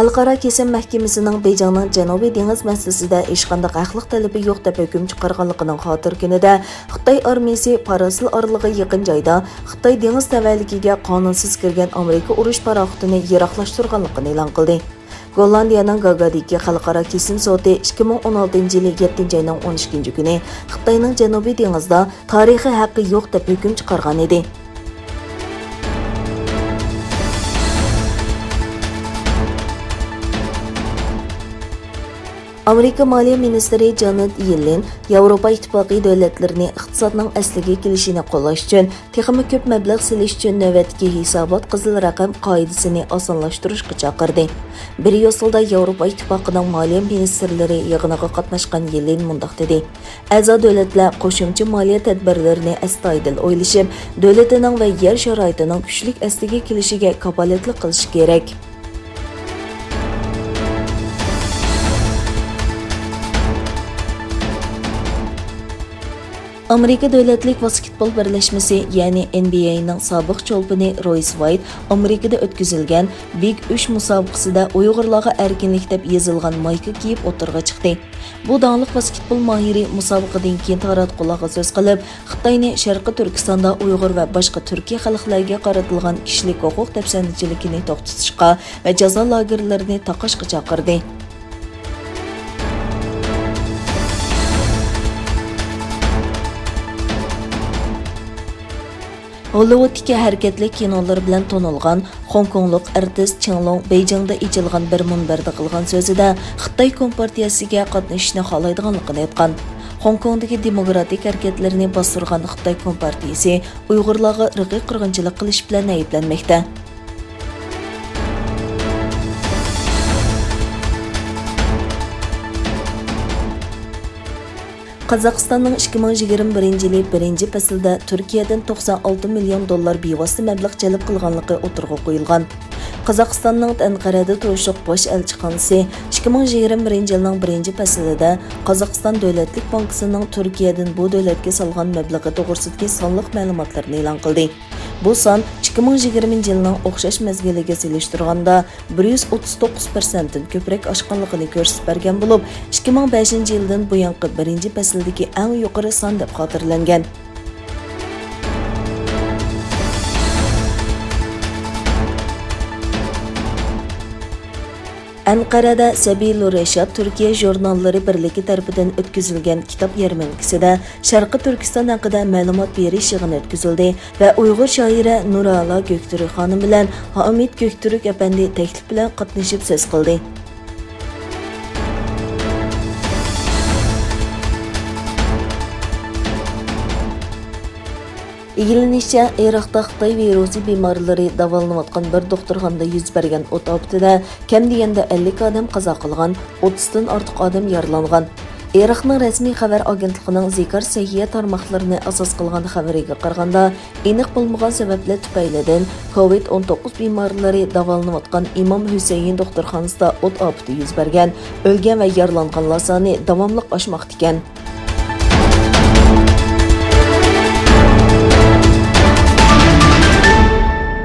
Xalqaro Kesim Mahkamasining Beyjingning Janubiy dengiz masalasida hech qanday haqliq talabi yo'q deb hukm chiqarganligining xotir kunida Xitoy armiyasi Parasil orlig'i yaqin joyda Xitoy dengiz tavalligiga qonunsiz kirgan Amerika urush paraxotini yiroqlashtirganligini e'lon qildi. Gollandiyaning Gagadagi xalqaro kesim sudi 2016 yili 7 oyning 12 kuni Xitoyning Janubiy dengizda tarixiy haqqi yo'q deb hukm chiqargan edi. Amerika Maliya Ministri Janet Yellen Yevropa İttifaqı davlatlarini iqtisodning asliga kelishini qo'llash uchun texnik ko'p mablag' selish uchun navbatdagi hisobot qizil raqam qoidasini osonlashtirishga chaqirdi. Bir yo'silda Yevropa İttifaqıning maliya ministrlari yig'iniga qatnashgan Yellen mundaq dedi: "A'zo davlatlar qo'shimcha maliya tadbirlarini astoydil o'ylashib, davlatining va yer sharoitining kuchli asliga kelishiga kafolatlik qilish kerak." Amerika Davlatlik basketbol birlashmasi, ya'ni NBA'ning sobiq çolpini royis ۋايت Amerikada o'tkazilgan Big 3 musobaqasida Uyg'urlarga erkinlik deb yozilgan mayka kiyib o'tirg'a chiqdi. Bu dаңlıq basketbol mahiri musobaqadan keyin taratqularga so'z qilib, Xitoyni Sharqi Turkistonda Uyg'ur va boshqa Turkiya xalqlariga qaratilgan kishilik huquq tafsirchiligini to'xtatishga va jazo lagerlarini taqashga chaqirdi. Hollywood'dagi harakatli kinolar bilan tonilgan Hong Konglik artist چېڭلوڭ Beyjingda ichilgan bir munbarda qilgan so'zida Xitoy Kompartiyasiga qatnashishni xalaydiganligini aytgan. Hong Kongdagi demokratik harakatlarni bostirgan Xitoy Kompartiyasi Uyg'urlarga irqiy qirg'inchilik qilish bilan ayblanmoqda. Qazaqistonning 2021 yili 1 faslda Türkiye'den 96 milyon dollar bevosita mablag' jalb qilganligi o'tirg'a qo'yilgan. Qozog'istonning Anqarada turishliq bosh elchixonasi 2021 yilning 1 faslida Qozog'iston Davlatlik bankasining Turkiye'den bu davlatga solgan mablag'i to'g'risidagi sonliq ma'lumotlarni e'lon qildi. Bu son 2020 yilning o'xshash mezgiliga solishtirganda 139% dan ko'proq oshganligini ko'rsatib bergan bo'lib, 2005 yildan buyongi 1 fasldagi eng yuqori son deb xotirlangan. Anqarada Sabilu Reşat Türkiye jurnalları birligi tarafidan o'tkazilgan kitob yərmənkisida Şərqi Türkistan haqida ma'lumot berish yig'ini o'tkazildi va Uyg'ur shoira Nurala Göktürk xonim bilan Hamid Göktürk apandi taklif bilan qatnashib so'z qildi. İlgilenişçe, İraقta Xitay ۋىرۇسى bemorlari davolanıvatqan bir doқтۇرخانىدا yuz bergan o't oftida kam deganda 50 odam qazo qilgan, 30 dan ortiq odam yaralangan. İraqning rasmiy xabar agentligining zikr sayya tarmoqlarini asos qilgan xabariga qaraganda, aniq bo'lmagan sabablar tufaylidan COVID-19 bemorlari davolanıvatqan İmam Hüseyin doқтۇرخانىسida o't ofati yuz bergan, o'lgan va yaralanganlar soni davomli oshmoqda ekan.